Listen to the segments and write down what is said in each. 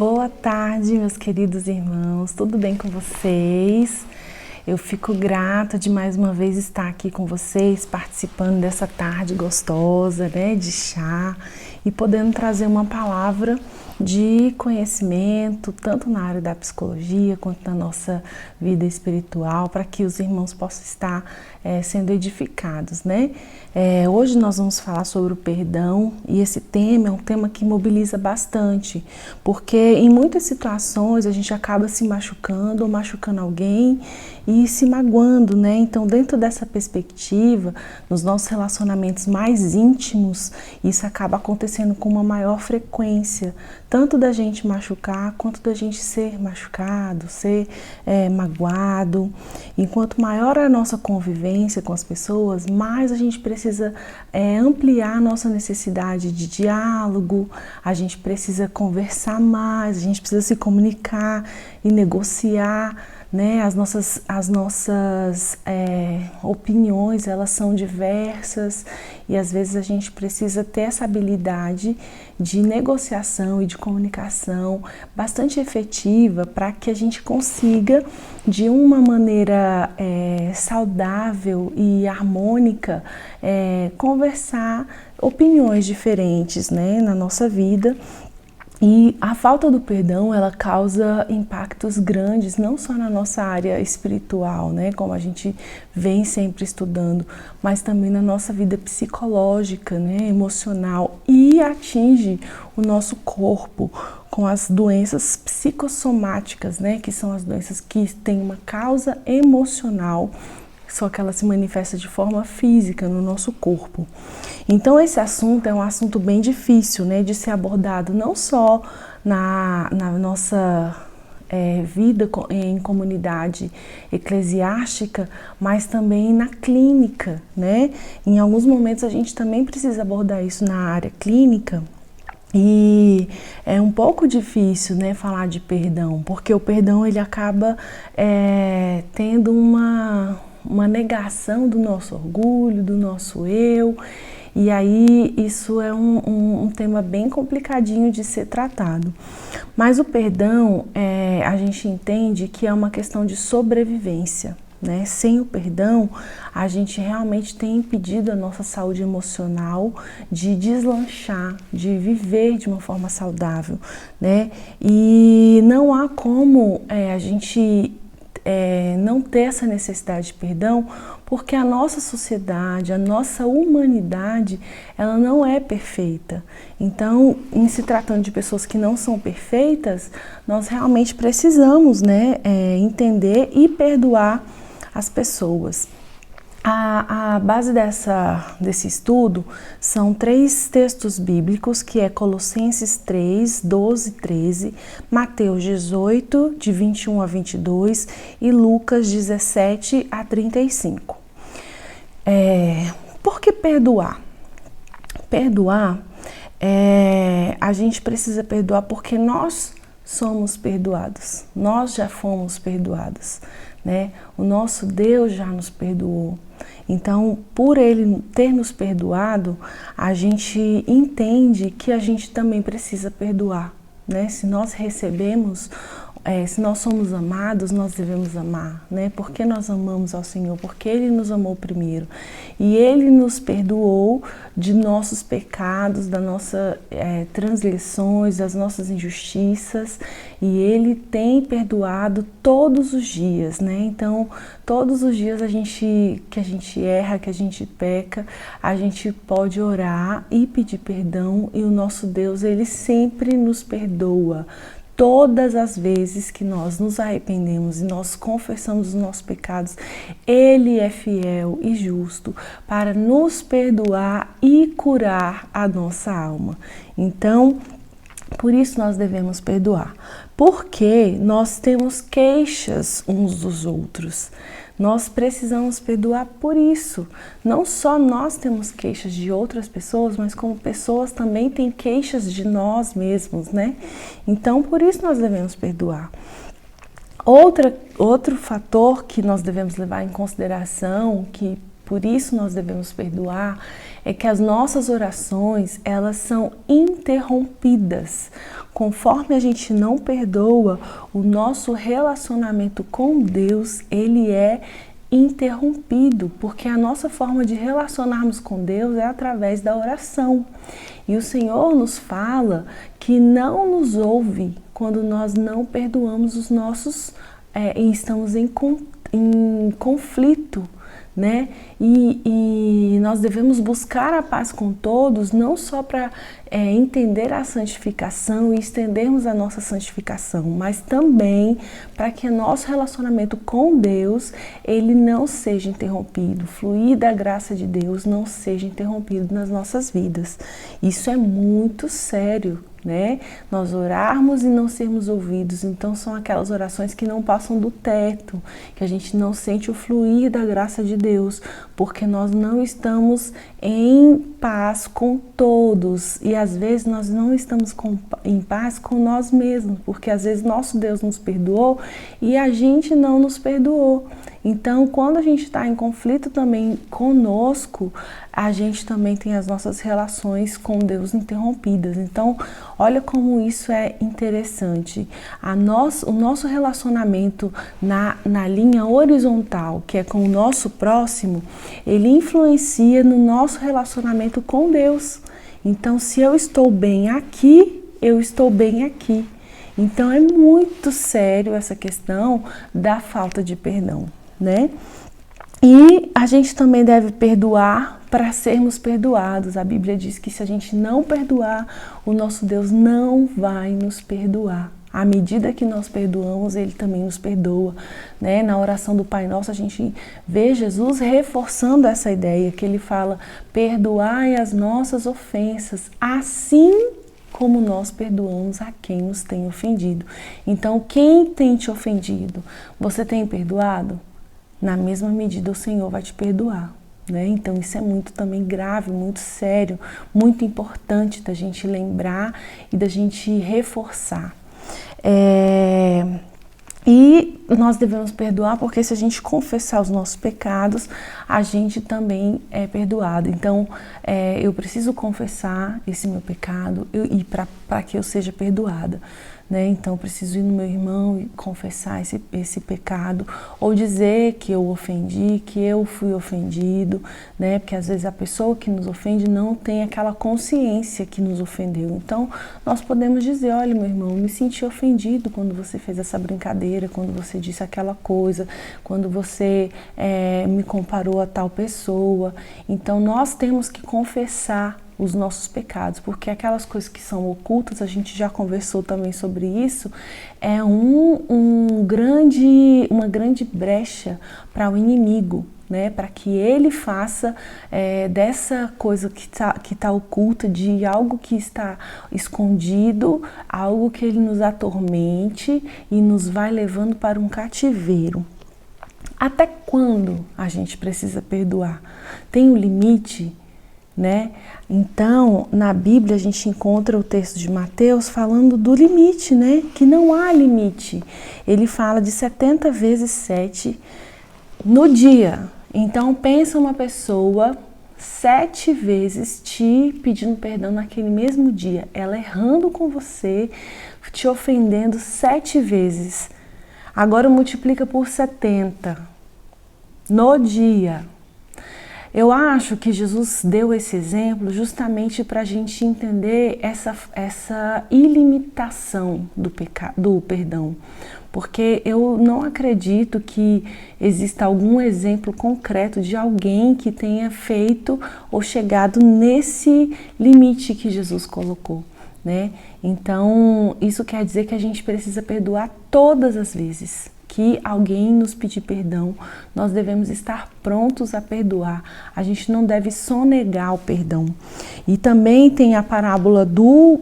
Boa tarde, meus queridos irmãos, tudo bem com vocês? Eu fico grata de mais uma vez estar aqui com vocês, participando dessa tarde gostosa, de chá e podendo trazer uma palavra de conhecimento, tanto na área da psicologia quanto na nossa vida espiritual, para que os irmãos possam estar sendo edificados, hoje nós vamos falar sobre o perdão e esse tema é um tema que mobiliza bastante, porque em muitas situações a gente acaba se machucando ou machucando alguém e se magoando, Então, dentro dessa perspectiva, nos nossos relacionamentos mais íntimos, isso acaba acontecendo com uma maior frequência, tanto da gente machucar, quanto da gente ser machucado, ser magoado. Enquanto maior a nossa convivência com as pessoas, mais a gente precisa ampliar a nossa necessidade de diálogo, a gente precisa conversar mais, a gente precisa se comunicar e negociar, As nossas opiniões, elas são diversas e às vezes a gente precisa ter essa habilidade de negociação e de comunicação bastante efetiva para que a gente consiga, de uma maneira saudável e harmônica, conversar opiniões diferentes, na nossa vida. E a falta do perdão, ela causa impactos grandes, não só na nossa área espiritual, como a gente vem sempre estudando, mas também na nossa vida psicológica, emocional, e atinge o nosso corpo com as doenças psicossomáticas, que são as doenças que têm uma causa emocional, só que ela se manifesta de forma física no nosso corpo. Então esse assunto é um assunto bem difícil, de ser abordado não só na nossa vida em comunidade eclesiástica, mas também na clínica, Em alguns momentos a gente também precisa abordar isso na área clínica. E é um pouco difícil, falar de perdão, porque o perdão ele acaba tendo uma negação do nosso orgulho, do nosso eu, e aí isso é um tema bem complicadinho de ser tratado. Mas o perdão, a gente entende que é uma questão de sobrevivência, Sem o perdão, a gente realmente tem impedido a nossa saúde emocional de deslanchar, de viver de uma forma saudável, E não há como a gente não ter essa necessidade de perdão, porque a nossa sociedade, a nossa humanidade, ela não é perfeita. Então, em se tratando de pessoas que não são perfeitas, nós realmente precisamos, entender e perdoar as pessoas. A base desse estudo são 3 textos bíblicos, que é Colossenses 3, 12, 13, Mateus 18, de 21 a 22 e Lucas 17 a 35. Por que perdoar? Perdoar, a gente precisa perdoar porque nós somos perdoados, nós já fomos perdoados, O nosso Deus já nos perdoou. Então, por Ele ter nos perdoado, a gente entende que a gente também precisa perdoar, Se nós recebemos, se nós somos amados, nós devemos amar, Porque nós amamos ao Senhor, porque Ele nos amou primeiro. E Ele nos perdoou de nossos pecados, das nossas transgressões, das nossas injustiças. E Ele tem perdoado todos os dias, Então, todos os dias que a gente erra, que a gente peca, a gente pode orar e pedir perdão. E o nosso Deus, Ele sempre nos perdoa. Todas as vezes que nós nos arrependemos e nós confessamos os nossos pecados, Ele é fiel e justo para nos perdoar e curar a nossa alma. Então, por isso nós devemos perdoar, porque nós temos queixas uns dos outros. Nós precisamos perdoar por isso. Não só nós temos queixas de outras pessoas, mas como pessoas também têm queixas de nós mesmos, Então, por isso nós devemos perdoar. Outro fator que nós devemos levar em consideração, que por isso nós devemos perdoar, é que as nossas orações, elas são interrompidas. Conforme a gente não perdoa, o nosso relacionamento com Deus, ele é interrompido, porque a nossa forma de relacionarmos com Deus é através da oração. E o Senhor nos fala que não nos ouve quando nós não perdoamos os nossos e estamos em conflito, né? E nós devemos buscar a paz com todos, não só para entender a santificação e estendermos a nossa santificação, mas também para que o nosso relacionamento com Deus, ele não seja interrompido, o fluir da graça de Deus não seja interrompido nas nossas vidas. Isso é muito sério, né? Nós orarmos e não sermos ouvidos, então são aquelas orações que não passam do teto, que a gente não sente o fluir da graça de Deus, porque nós não estamos em paz com todos, e às vezes nós não estamos em paz com nós mesmos, porque às vezes nosso Deus nos perdoou e a gente não nos perdoou. Então, quando a gente está em conflito também conosco, a gente também tem as nossas relações com Deus interrompidas. Então, olha como isso é interessante. O nosso relacionamento na linha horizontal, que é com o nosso próximo, ele influencia no nosso relacionamento com Deus. Então, se eu estou bem aqui, eu estou bem aqui. Então, é muito sério essa questão da falta de perdão, né? E a gente também deve perdoar para sermos perdoados. A Bíblia diz que se a gente não perdoar, o nosso Deus não vai nos perdoar. À medida que nós perdoamos, Ele também nos perdoa, né? Na oração do Pai Nosso, a gente vê Jesus reforçando essa ideia, que Ele fala: perdoai as nossas ofensas, assim como nós perdoamos a quem nos tem ofendido. Então, quem tem te ofendido, você tem perdoado? Na mesma medida o Senhor vai te perdoar, né? Então isso é muito também grave, muito sério, muito importante da gente lembrar e da gente reforçar. E nós devemos perdoar porque se a gente confessar os nossos pecados, a gente também é perdoado. Então, eu preciso confessar esse meu pecado e para que eu seja perdoada, né? Então, eu preciso ir no meu irmão e confessar esse pecado, ou dizer que eu ofendi, que eu fui ofendido, né? Porque às vezes a pessoa que nos ofende não tem aquela consciência que nos ofendeu. Então, nós podemos dizer: olha, meu irmão, eu me senti ofendido quando você fez essa brincadeira, quando você disse aquela coisa, quando você me comparou a tal pessoa. Então, nós temos que confessar os nossos pecados, porque aquelas coisas que são ocultas, a gente já conversou também sobre isso, é uma grande brecha para o inimigo, né? Para que ele faça dessa coisa que tá oculta, de algo que está escondido, algo que ele nos atormente e nos vai levando para um cativeiro. Até quando a gente precisa perdoar? Tem um limite, né? Então, na Bíblia a gente encontra o texto de Mateus falando do limite, né? Que não há limite. Ele fala de 70 vezes 7 no dia. Então, pensa uma pessoa 7 vezes te pedindo perdão naquele mesmo dia, ela errando com você, te ofendendo 7 vezes. Agora multiplica por 70 no dia. Eu acho que Jesus deu esse exemplo justamente para a gente entender essa ilimitação do perdão, porque eu não acredito que exista algum exemplo concreto de alguém que tenha feito ou chegado nesse limite que Jesus colocou, né? Então, isso quer dizer que a gente precisa perdoar todas as vezes que alguém nos pedir perdão, nós devemos estar prontos a perdoar. A gente não deve sonegar o perdão. E também tem a parábola do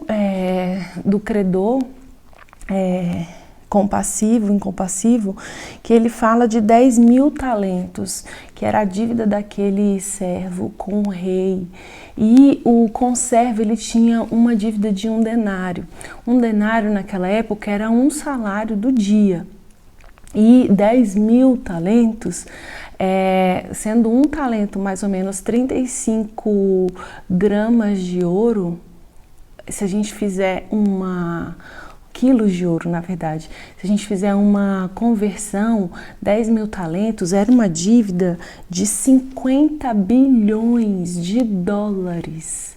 credor incompassivo, que ele fala de 10.000 talentos, que era a dívida daquele servo com o rei. E o conservo, ele tinha uma dívida de 1 denário. 1 denário naquela época era um salário do dia. E 10.000 talentos sendo um talento mais ou menos 35 gramas de ouro, se a gente fizer quilos de ouro, na verdade, se a gente fizer uma conversão, 10 mil talentos era uma dívida de 50 bilhões de dólares.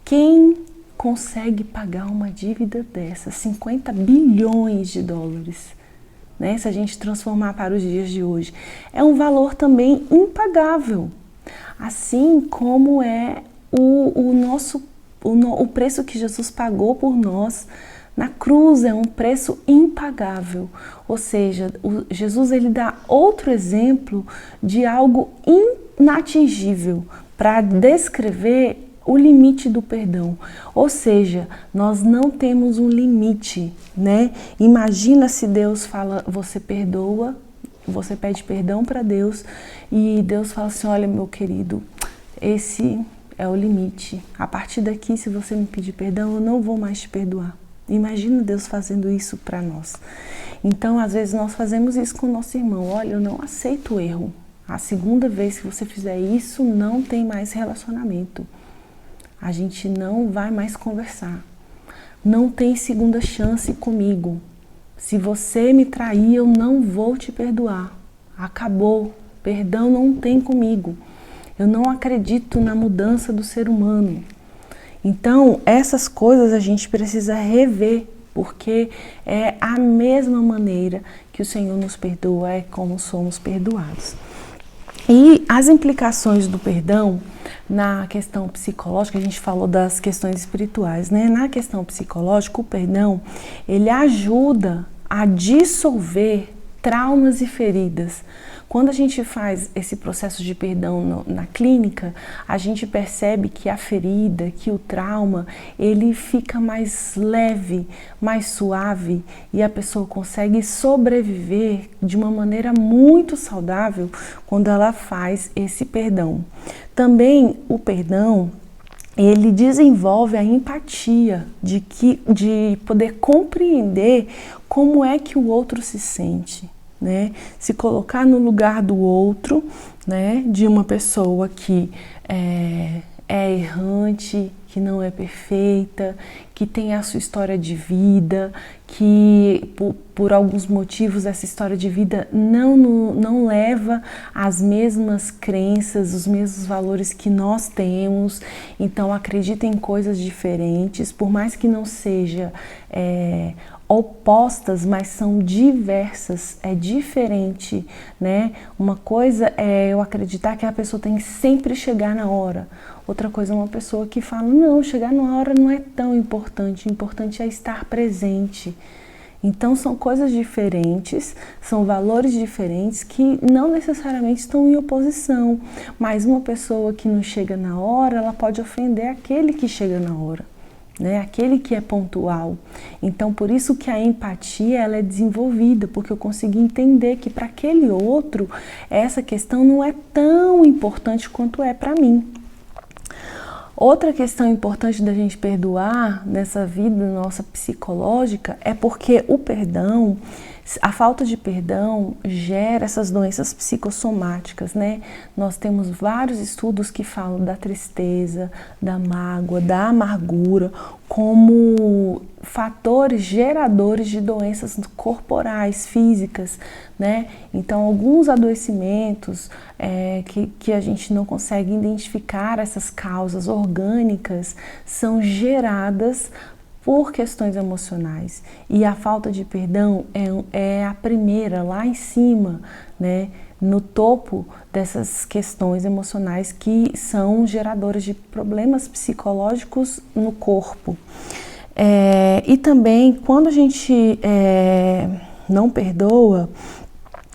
Quem consegue pagar uma dívida dessa? 50 bilhões de dólares, né? Se a gente transformar para os dias de hoje, é um valor também impagável, assim como é o preço que Jesus pagou por nós na cruz, é um preço impagável. Ou seja, Jesus ele dá outro exemplo de algo inatingível para descrever o limite do perdão. Ou seja, nós não temos um limite, né? Imagina se Deus fala, você perdoa, você pede perdão para Deus e Deus fala assim, olha, meu querido, esse é o limite. A partir daqui, se você me pedir perdão, eu não vou mais te perdoar. Imagina Deus fazendo isso para nós. Então, às vezes, nós fazemos isso com o nosso irmão. Olha, eu não aceito o erro. A segunda vez que você fizer isso, não tem mais relacionamento. A gente não vai mais conversar. Não tem segunda chance comigo. Se você me trair, eu não vou te perdoar. Acabou. Perdão não tem comigo. Eu não acredito na mudança do ser humano. Então, essas coisas a gente precisa rever, porque é a mesma maneira que o Senhor nos perdoa, é como somos perdoados. E as implicações do perdão na questão psicológica, a gente falou das questões espirituais, né? Na questão psicológica, o perdão, ele ajuda a dissolver traumas e feridas. Quando a gente faz esse processo de perdão na clínica, a gente percebe que a ferida, que o trauma, ele fica mais leve, mais suave e a pessoa consegue sobreviver de uma maneira muito saudável quando ela faz esse perdão. Também o perdão, ele desenvolve a empatia de poder compreender como é que o outro se sente, né? Se colocar no lugar do outro, né? De uma pessoa que é errante, que não é perfeita, que tem a sua história de vida, que por alguns motivos essa história de vida não leva às mesmas crenças, os mesmos valores que nós temos, então acredita em coisas diferentes, por mais que não seja opostas, mas são diversas, é diferente, né? Uma coisa é eu acreditar que a pessoa tem que sempre chegar na hora. Outra coisa é uma pessoa que fala, não, chegar na hora não é tão importante, o importante é estar presente. Então são coisas diferentes, são valores diferentes que não necessariamente estão em oposição, mas uma pessoa que não chega na hora, ela pode ofender aquele que chega na hora, né? Aquele que é pontual. Então por isso que a empatia ela é desenvolvida, porque eu consegui entender que para aquele outro essa questão não é tão importante quanto é para mim. Outra questão importante da gente perdoar nessa vida nossa psicológica é porque o perdão, a falta de perdão gera essas doenças psicossomáticas, né? Nós temos vários estudos que falam da tristeza, da mágoa, da amargura como fatores geradores de doenças corporais, físicas, né? Então, alguns adoecimentos que a gente não consegue identificar essas causas orgânicas são geradas por questões emocionais. E a falta de perdão é a primeira, lá em cima, né? No topo dessas questões emocionais que são geradoras de problemas psicológicos no corpo. E também, quando a gente não perdoa,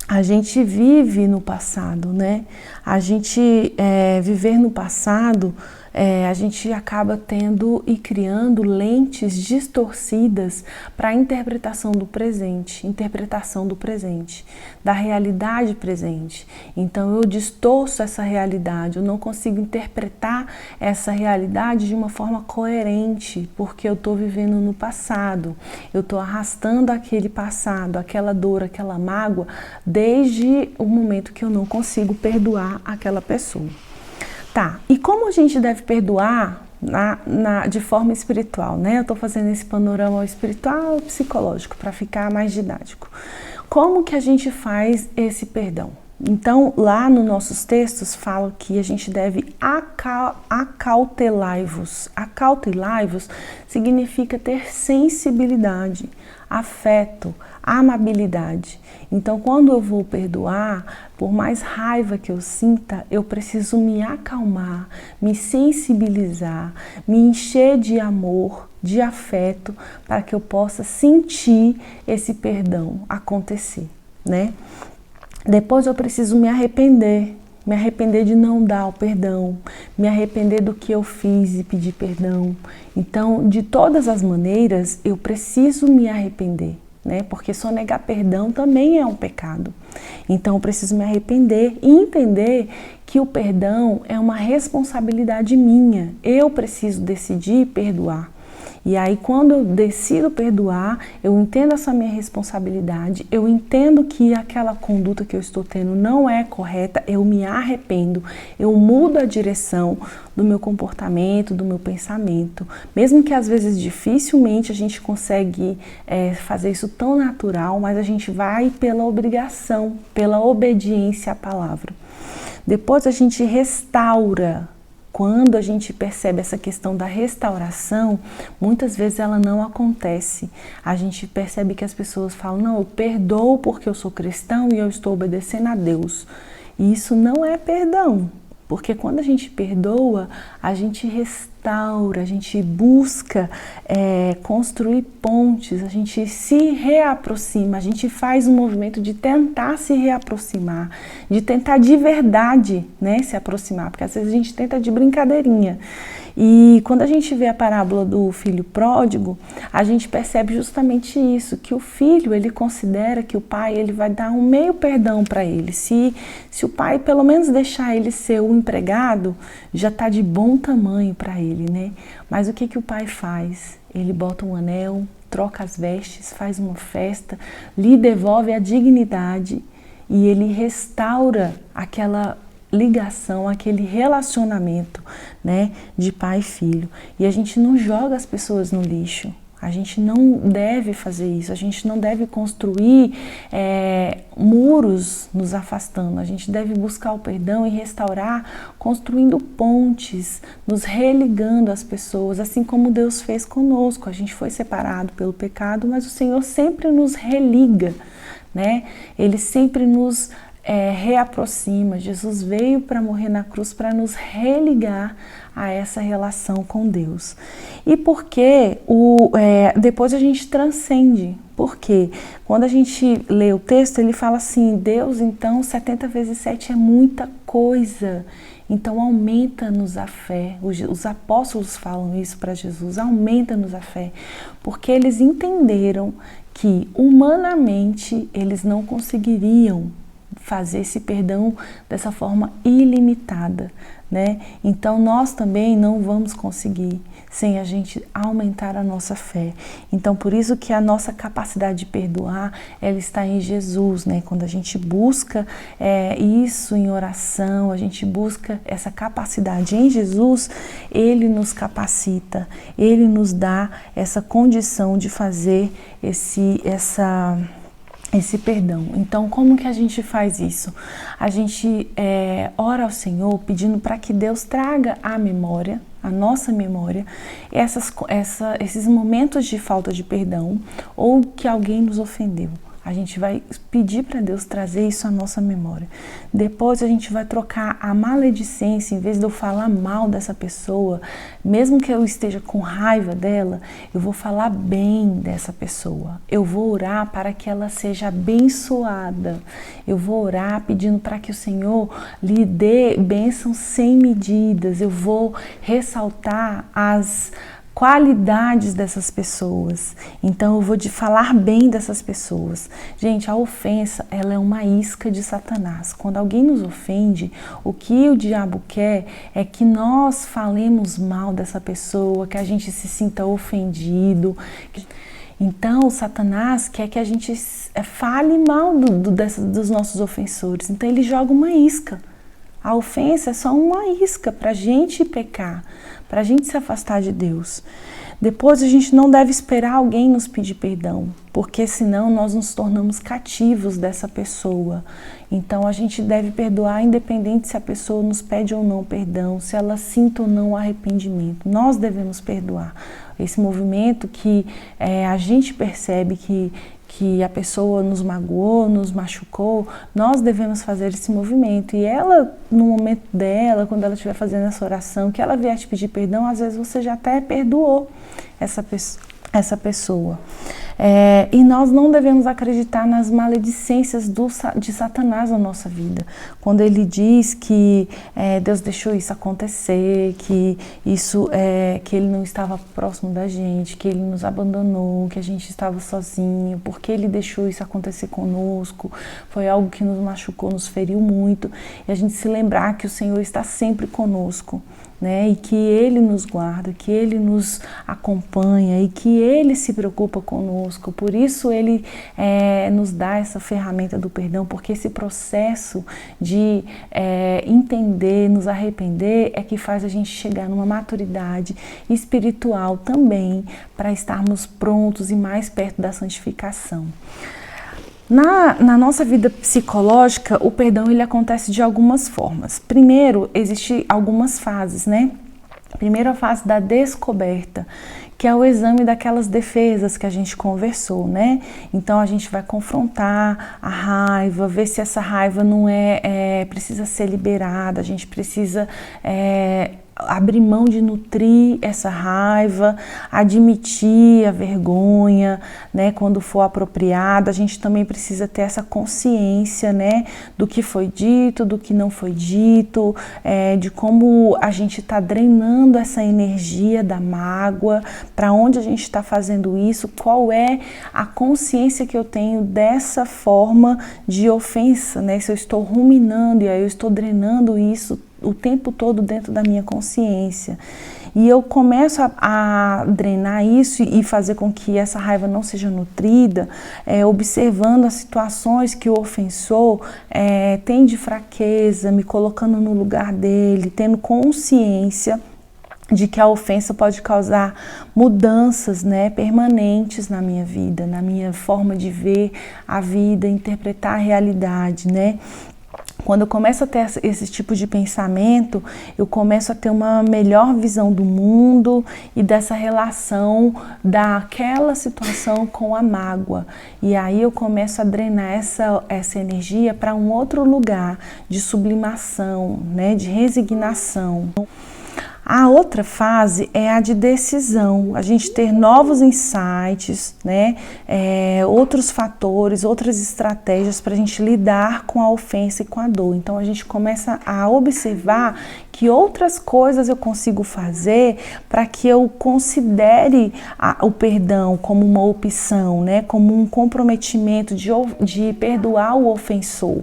a gente vive no passado, né? A gente viver no passado, a gente acaba tendo e criando lentes distorcidas para a interpretação do presente, da realidade presente. Então eu distorço essa realidade, eu não consigo interpretar essa realidade de uma forma coerente, porque eu estou vivendo no passado, eu estou arrastando aquele passado, aquela dor, aquela mágoa, desde o momento que eu não consigo perdoar aquela pessoa. Tá, e como a gente deve perdoar de forma espiritual, né? Eu estou fazendo esse panorama espiritual e psicológico para ficar mais didático. Como que a gente faz esse perdão? Então, lá nos nossos textos fala que a gente deve acautelai-vos. Acautelai-vos significa ter sensibilidade, afeto, amabilidade. Então, quando eu vou perdoar, por mais raiva que eu sinta, eu preciso me acalmar, me sensibilizar, me encher de amor, de afeto, para que eu possa sentir esse perdão acontecer, né? Depois eu preciso me arrepender de não dar o perdão, me arrepender do que eu fiz e pedir perdão. Então, de todas as maneiras, eu preciso me arrepender, né? Porque sonegar perdão também é um pecado. Então, eu preciso me arrepender e entender que o perdão é uma responsabilidade minha. Eu preciso decidir perdoar. E aí, quando eu decido perdoar, eu entendo essa minha responsabilidade, eu entendo que aquela conduta que eu estou tendo não é correta, eu me arrependo, eu mudo a direção do meu comportamento, do meu pensamento. Mesmo que às vezes dificilmente a gente consegue fazer isso tão natural, mas a gente vai pela obrigação, pela obediência à palavra. Depois a gente restaura. Quando a gente percebe essa questão da restauração, muitas vezes ela não acontece. A gente percebe que as pessoas falam, não, eu perdoo porque eu sou cristão e eu estou obedecendo a Deus. E isso não é perdão, porque quando a gente perdoa, a gente restaura, a gente busca construir pontes, a gente se reaproxima, a gente faz um movimento de tentar se reaproximar, de tentar de verdade, né, se aproximar, porque às vezes a gente tenta de brincadeirinha. E quando a gente vê a parábola do filho pródigo, a gente percebe justamente isso, que o filho, ele considera que o pai, ele vai dar um meio perdão para ele. Se o pai pelo menos deixar ele ser o empregado, já está de bom tamanho para ele, né? Mas o que o pai faz? Ele bota um anel, troca as vestes, faz uma festa, lhe devolve a dignidade e ele restaura aquela ligação, aquele relacionamento, né, de pai e filho. E a gente não joga as pessoas no lixo. A gente não deve fazer isso, a gente não deve construir muros nos afastando, a gente deve buscar o perdão e restaurar construindo pontes, nos religando às pessoas, assim como Deus fez conosco. A gente foi separado pelo pecado, mas o Senhor sempre nos religa, né? Ele sempre nos reaproxima. Jesus veio para morrer na cruz para nos religar a essa relação com Deus. E porque depois a gente transcende. Porque quando a gente lê o texto, ele fala assim, Deus, então 70 vezes 7 é muita coisa. Então aumenta-nos a fé. Os apóstolos falam isso para Jesus, aumenta-nos a fé. Porque eles entenderam que humanamente eles não conseguiriam fazer esse perdão dessa forma ilimitada, né? Então nós também não vamos conseguir sem a gente aumentar a nossa fé. Então por isso que a nossa capacidade de perdoar, ela está em Jesus, né? Quando a gente busca isso em oração, a gente busca essa capacidade em Jesus, Ele nos capacita, Ele nos dá essa condição de fazer esse perdão. Então, como que a gente faz isso? A gente ora ao Senhor pedindo para que Deus traga à memória, a nossa memória, esses momentos de falta de perdão ou que alguém nos ofendeu. A gente vai pedir para Deus trazer isso à nossa memória. Depois a gente vai trocar a maledicência, em vez de eu falar mal dessa pessoa, mesmo que eu esteja com raiva dela, eu vou falar bem dessa pessoa. Eu vou orar para que ela seja abençoada. Eu vou orar pedindo para que o Senhor lhe dê bênçãos sem medidas. Eu vou ressaltar as qualidades dessas pessoas. Então eu vou falar bem dessas pessoas. Gente, a ofensa, ela é uma isca de Satanás. Quando alguém nos ofende, o que o diabo quer é que nós falemos mal dessa pessoa, que a gente se sinta ofendido. Então, Satanás quer que a gente fale mal dos nossos ofensores. Então ele joga uma isca. A ofensa é só uma isca para a gente pecar, para a gente se afastar de Deus. Depois a gente não deve esperar alguém nos pedir perdão, porque senão nós nos tornamos cativos dessa pessoa. Então a gente deve perdoar independente se a pessoa nos pede ou não perdão, se ela sinta ou não arrependimento. Nós devemos perdoar. Esse movimento que a gente percebe que a pessoa nos magoou, nos machucou, nós devemos fazer esse movimento. E ela, no momento dela, quando ela estiver fazendo essa oração, que ela vier te pedir perdão, às vezes você já até perdoou essa pessoa. E nós não devemos acreditar nas maledicências de Satanás na nossa vida. Quando ele diz que Deus deixou isso acontecer, que ele não estava próximo da gente, que ele nos abandonou, que a gente estava sozinho, porque ele deixou isso acontecer conosco, foi algo que nos machucou, nos feriu muito, e a gente se lembrar que o Senhor está sempre conosco, né? E que Ele nos guarda, que Ele nos acompanha e que Ele se preocupa conosco. Por isso Ele nos dá essa ferramenta do perdão, porque esse processo de entender, nos arrepender, é que faz a gente chegar numa maturidade espiritual também, para estarmos prontos e mais perto da santificação. Na nossa vida psicológica, o perdão ele acontece de algumas formas. Primeiro, existem algumas fases, né? Primeiro, a fase da descoberta, que é o exame daquelas defesas que a gente conversou, né? Então, a gente vai confrontar a raiva, ver se essa raiva não precisa ser liberada, a gente precisa abrir mão de nutrir essa raiva, admitir a vergonha, né, quando for apropriado. A gente também precisa ter essa consciência, né, do que foi dito, do que não foi dito, de como a gente está drenando essa energia da mágoa, para onde a gente está fazendo isso, qual é a consciência que eu tenho dessa forma de ofensa, né, se eu estou ruminando e aí eu estou drenando isso o tempo todo dentro da minha consciência. E eu começo a drenar isso e fazer com que essa raiva não seja nutrida, observando as situações que o ofensor tem de fraqueza, me colocando no lugar dele, tendo consciência de que a ofensa pode causar mudanças, né, permanentes na minha vida, na minha forma de ver a vida, interpretar a realidade, né? Quando eu começo a ter esse tipo de pensamento, eu começo a ter uma melhor visão do mundo e dessa relação daquela situação com a mágoa. E aí eu começo a drenar essa energia para um outro lugar de sublimação, né, de resignação. A outra fase é a de decisão, a gente ter novos insights, né? Outros fatores, outras estratégias para a gente lidar com a ofensa e com a dor. Então a gente começa a observar que outras coisas eu consigo fazer para que eu considere o perdão como uma opção, né? Como um comprometimento de perdoar o ofensor.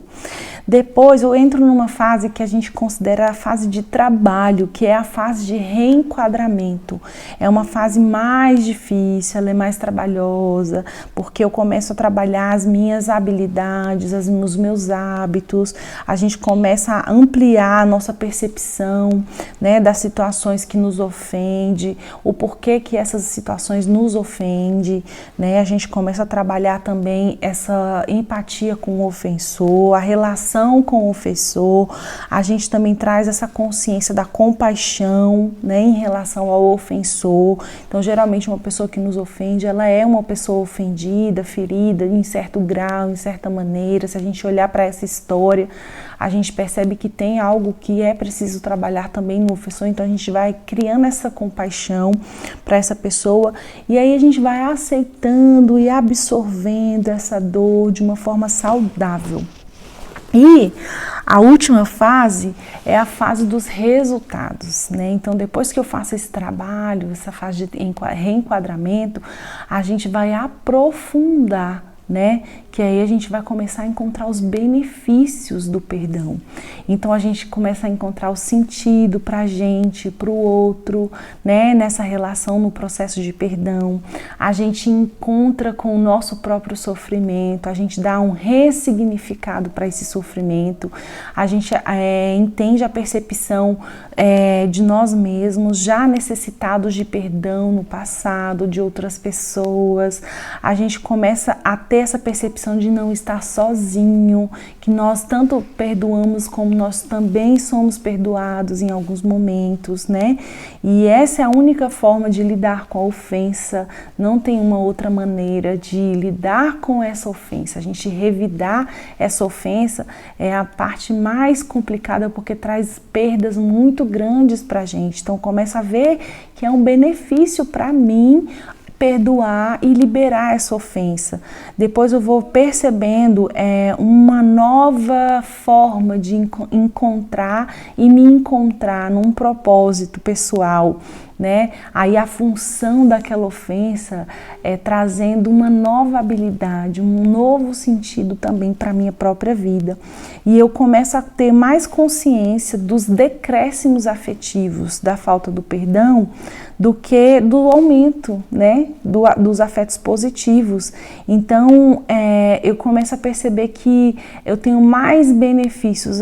Depois eu entro numa fase que a gente considera a fase de trabalho, que é a fase de reenquadramento. É uma fase mais difícil, ela é mais trabalhosa, porque eu começo a trabalhar as minhas habilidades, os meus hábitos, a gente começa a ampliar a nossa percepção, né, das situações que nos ofendem, o porquê que essas situações nos ofendem, né? A gente começa a trabalhar também essa empatia com o ofensor, a relação com o ofensor, a gente também traz essa consciência da compaixão, perdão, né, em relação ao ofensor. Então, geralmente, uma pessoa que nos ofende, ela é uma pessoa ofendida, ferida, em certo grau, em certa maneira. Se a gente olhar para essa história, a gente percebe que tem algo que é preciso trabalhar também no ofensor. Então, a gente vai criando essa compaixão para essa pessoa e aí a gente vai aceitando e absorvendo essa dor de uma forma saudável. E a última fase é a fase dos resultados, né? Então, depois que eu faço esse trabalho, essa fase de reenquadramento, a gente vai aprofundar, né? Que aí a gente vai começar a encontrar os benefícios do perdão. Então a gente começa a encontrar o sentido pra gente, pro outro, né? Nessa relação, no processo de perdão. A gente encontra com o nosso próprio sofrimento, a gente dá um ressignificado para esse sofrimento, a gente entende a percepção de nós mesmos, já necessitados de perdão no passado, de outras pessoas. A gente começa a ter essa percepção de não estar sozinho, que nós tanto perdoamos como nós também somos perdoados em alguns momentos, né? E essa é a única forma de lidar com a ofensa, não tem uma outra maneira de lidar com essa ofensa. A gente revidar essa ofensa é a parte mais complicada porque traz perdas muito grandes pra gente. Então começa a ver que é um benefício para mim perdoar e liberar essa ofensa. Depois eu vou percebendo uma nova forma de encontrar e me encontrar num propósito pessoal, né? Aí a função daquela ofensa é trazendo uma nova habilidade, um novo sentido também para a minha própria vida. E eu começo a ter mais consciência dos decréscimos afetivos da falta do perdão do que do aumento, né, dos afetos positivos. Então, eu começo a perceber que eu tenho mais benefícios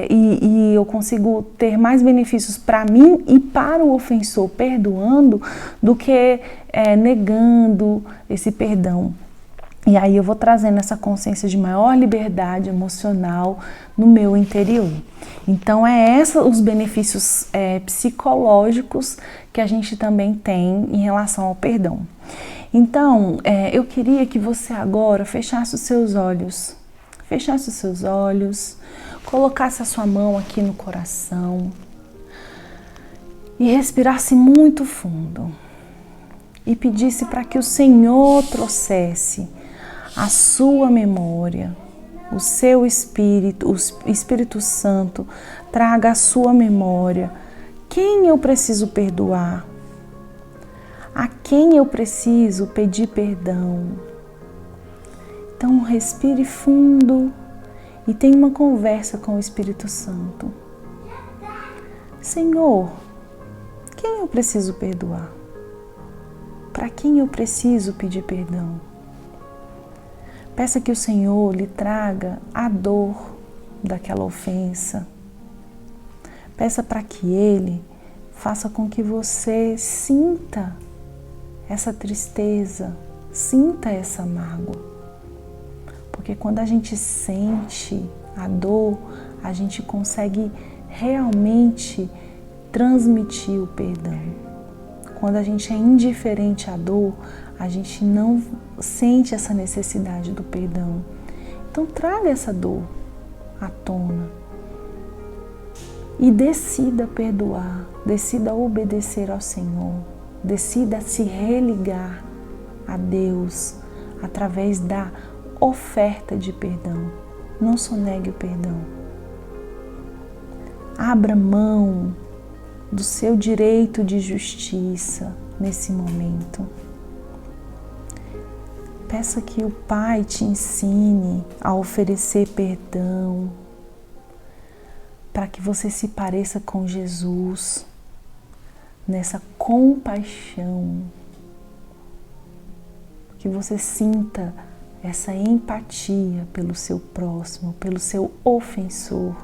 e eu consigo ter mais benefícios para mim e para o ofensor perdoando do que negando esse perdão. E aí eu vou trazendo essa consciência de maior liberdade emocional no meu interior. Então os benefícios psicológicos que a gente também tem em relação ao perdão. Então, eu queria que você agora fechasse os seus olhos, colocasse a sua mão aqui no coração e respirasse muito fundo e pedisse para que o Senhor trouxesse a sua memória, o seu Espírito, o Espírito Santo traga a sua memória. Quem eu preciso perdoar? A quem eu preciso pedir perdão? Então respire fundo e tenha uma conversa com o Espírito Santo. Senhor, quem eu preciso perdoar? Para quem eu preciso pedir perdão? Peça que o Senhor lhe traga a dor daquela ofensa. Peça para que Ele faça com que você sinta essa tristeza, sinta essa mágoa. Porque quando a gente sente a dor, a gente consegue realmente transmitir o perdão. Quando a gente é indiferente à dor, a gente não sente essa necessidade do perdão. Então traga essa dor à tona e decida perdoar, decida obedecer ao Senhor, decida se religar a Deus através da oferta de perdão. Não sonegue o perdão. Abra mão do seu direito de justiça nesse momento. Peça que o Pai te ensine a oferecer perdão, para que você se pareça com Jesus nessa compaixão, que você sinta essa empatia pelo seu próximo, pelo seu ofensor.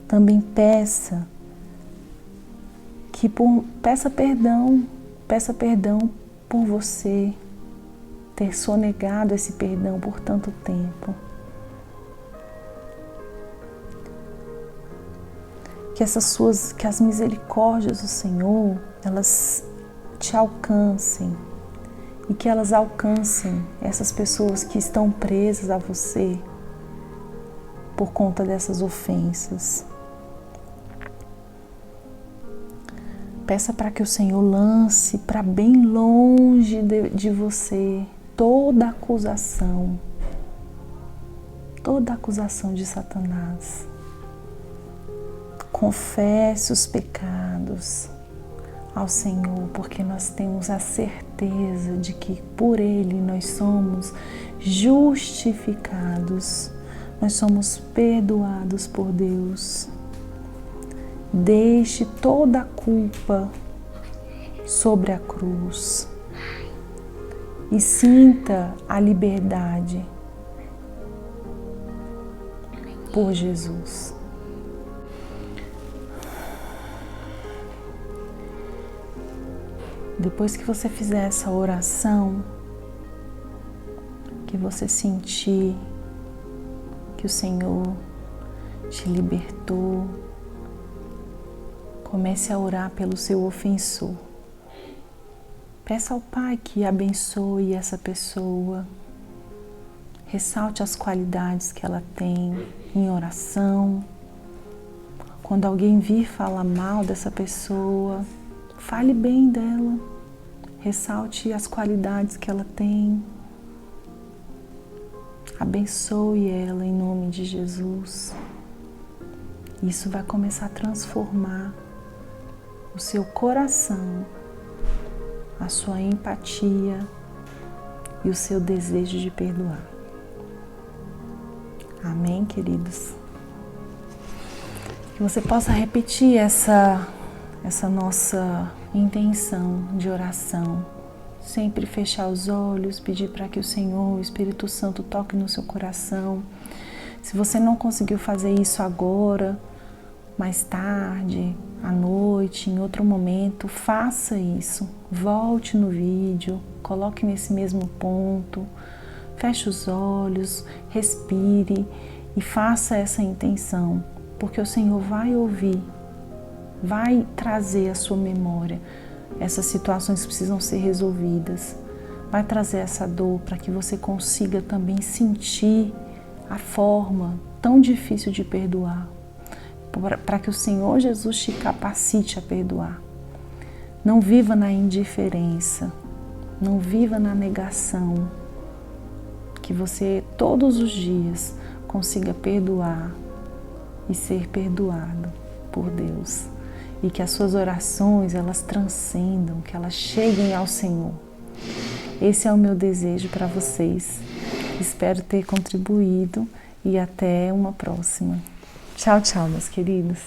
Também peça perdão por você ter sonegado esse perdão por tanto tempo. que as misericórdias do Senhor, elas te alcancem e que elas alcancem essas pessoas que estão presas a você por conta dessas ofensas. Peça para que o Senhor lance para bem longe de você toda acusação de Satanás. Confesse os pecados ao Senhor, porque nós temos a certeza de que por Ele nós somos justificados, nós somos perdoados por Deus. Deixe toda a culpa sobre a cruz e sinta a liberdade por Jesus. Depois que você fizer essa oração, que você sentir que o Senhor te libertou, comece a orar pelo seu ofensor. Peça ao Pai que abençoe essa pessoa. Ressalte as qualidades que ela tem em oração. Quando alguém vir falar mal dessa pessoa, fale bem dela. Ressalte as qualidades que ela tem. Abençoe ela em nome de Jesus. Isso vai começar a transformar o seu coração, a sua empatia e o seu desejo de perdoar. Amém, queridos? Que você possa repetir essa nossa intenção de oração. Sempre fechar os olhos, pedir para que o Senhor, o Espírito Santo, toque no seu coração. Se você não conseguiu fazer isso agora, mais tarde, à noite, em outro momento, faça isso. Volte no vídeo, coloque nesse mesmo ponto, feche os olhos, respire e faça essa intenção, porque o Senhor vai ouvir, vai trazer à sua memória essas situações que precisam ser resolvidas, vai trazer essa dor para que você consiga também sentir a forma tão difícil de perdoar, para que o Senhor Jesus te capacite a perdoar. Não viva na indiferença, não viva na negação, que você todos os dias consiga perdoar e ser perdoado por Deus. E que as suas orações, elas transcendam, que elas cheguem ao Senhor. Esse é o meu desejo para vocês. Espero ter contribuído e até uma próxima. Tchau, tchau, meus queridos.